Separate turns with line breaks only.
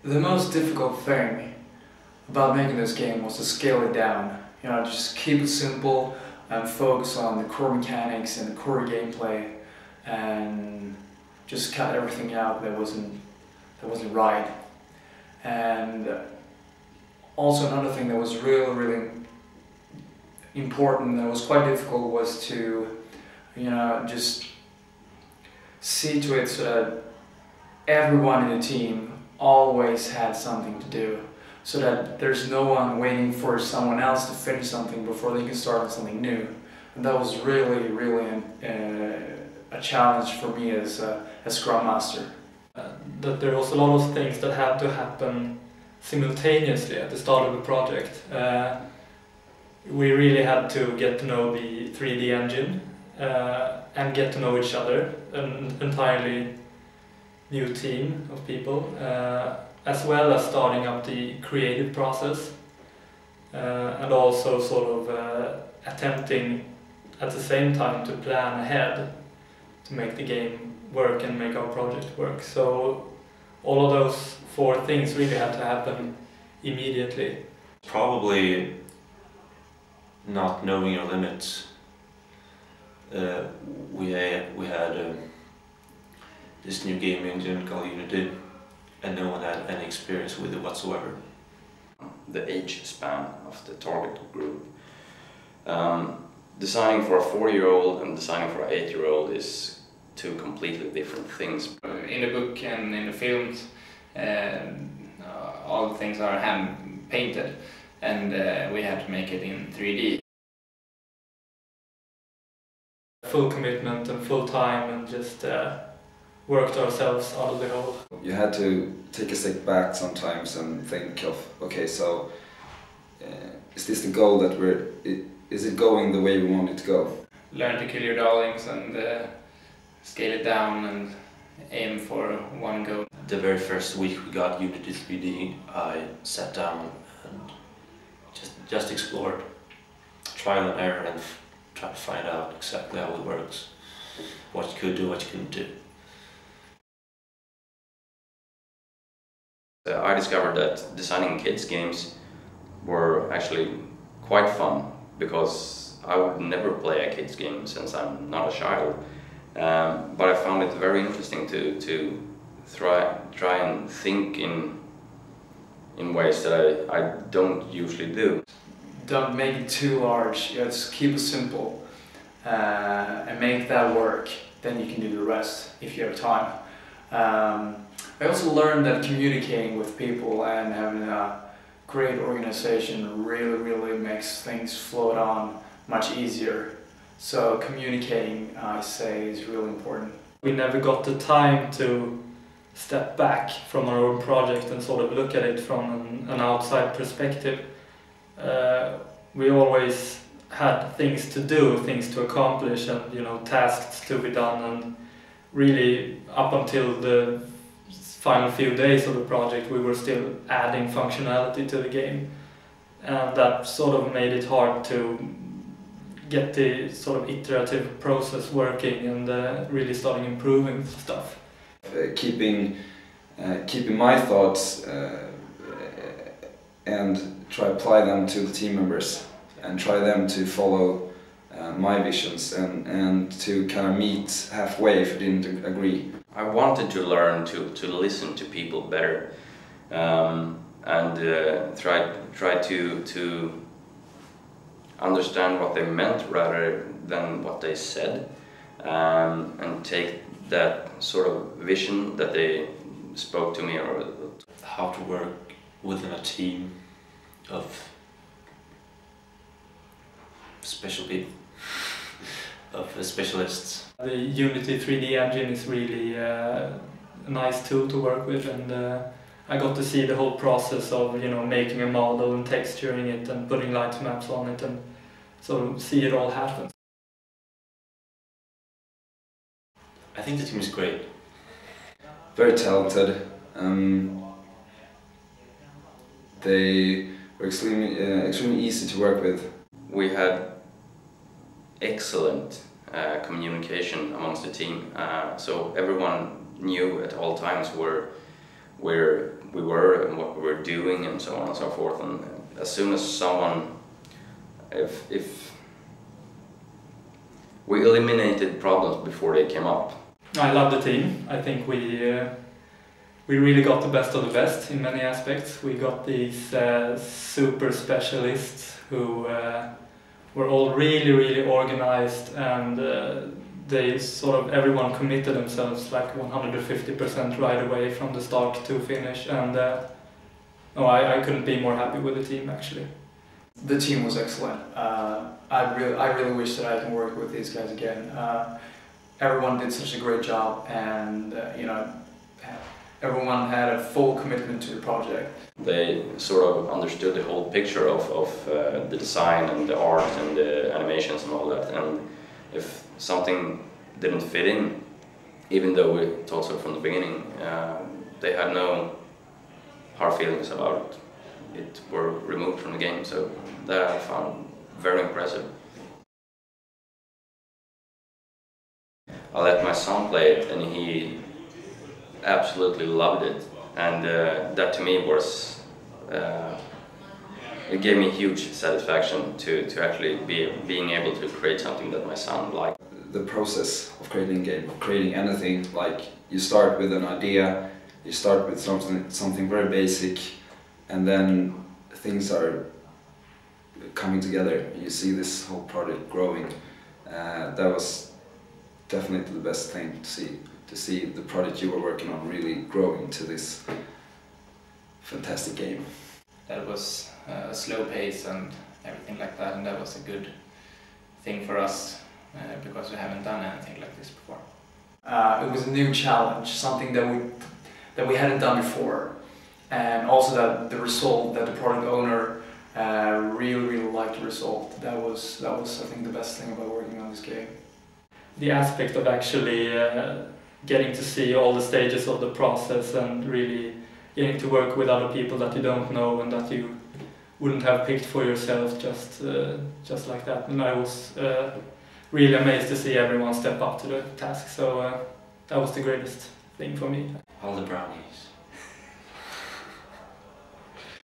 The most difficult thing about making this game was to scale it down. You know, just keep it simple and focus on the core mechanics and the core gameplay, and just cut everything out that wasn't right. And also another thing that was really important, that was quite difficult, was to, you know, just see to it so that everyone in the team always had something to do, so that there's no one waiting for someone else to finish something before they can start on something new. And that was really a challenge for me as a Scrum Master.
That there was a lot of things that had to happen simultaneously at the start of the project. We really had to get to know the 3D engine and get to know each other, an entirely new team of people, as well as starting up the creative process, and also sort of attempting at the same time to plan ahead to make the game work and make our project work. So all of those 4 things really had to happen immediately.
Probably not knowing your limits. We had this new game engine called Unity, and no one had any experience with it whatsoever.
The age span of the target group. Designing for a 4-year-old and designing for an 8-year-old is 2 completely different things.
In the book and in the films, all the things are hand painted, and we had to make it in 3D.
Full commitment and full time, and just worked ourselves out of the hole.
You had to take a step back sometimes and think of, okay, so is this the goal that is it going the way we want it to go?
Learn to kill your darlings and scale it down and aim for one goal.
The very first week we got Unity 3D, I sat down and just explored, trial and error, and try to find out exactly how it works, what you could do, what you couldn't do.
I discovered that designing kids games were actually quite fun, because I would never play a kids game since I'm not a child. But I found it very interesting to try and think in ways that I don't usually do.
Don't make it too large, just keep it simple and make that work. Then you can do the rest if you have time. I also learned that communicating with people and having a great organization really makes things float on much easier. So communicating, I say, is really important.
We never got the time to step back from our own project and sort of look at it from an outside perspective. We always had things to do, things to accomplish, and, you know, tasks to be done, and really up until the final few days of the project we were still adding functionality to the game, and that sort of made it hard to get the sort of iterative process working and really starting improving stuff.
Keeping my thoughts and try to apply them to the team members, and try them to follow my visions, and to kind of meet halfway if we didn't agree.
I wanted to learn to listen to people better, and try to understand what they meant rather than what they said, and take that sort of vision that they spoke to me, or
how to work within a team of special people, of specialists.
The Unity 3D engine is really a nice tool to work with, and I got to see the whole process of, you know, making a model and texturing it and putting light maps on it, and sort of see it all happen.
I think the team is great.
Very talented. They were extremely easy to work with.
We had excellent communication amongst the team, so everyone knew at all times where we were and what we were doing and so on and so forth. And as soon as someone, if we eliminated problems before they came up.
I love the team. I think we really got the best of the best in many aspects. We got these super specialists who were all really organized, and they sort of, everyone committed themselves like 150% right away from the start to finish, and I couldn't be more happy with the team actually.
The team was excellent. I really wish that I can work with these guys again. Everyone did such a great job, and you know, everyone had a full commitment to the project.
They sort of understood the whole picture of the design and the art and the animations and all that, and if something didn't fit in, even though we thought so from the beginning, they had no hard feelings about it. It were removed from the game, so that I found very impressive. I let my son play it, and he absolutely loved it, and that to me was it gave me huge satisfaction to actually being able to create something that my son liked.
The process of creating a game, of creating anything, like you start with an idea, you start with something very basic, and then things are coming together. You see this whole project growing. That was definitely the best thing to see the project you were working on really growing to this fantastic game.
That was a slow pace and everything like that, and that was a good thing for us because we haven't done anything like this before.
It was a new challenge, something that we hadn't done before, and also that the result, that the product owner really liked the result. That was I think the best thing about working on this game.
The aspect of actually getting to see all the stages of the process and really getting to work with other people that you don't know and that you wouldn't have picked for yourself just like that. And I was really amazed to see everyone step up to the task, so that was the greatest thing for me.
All the brownies.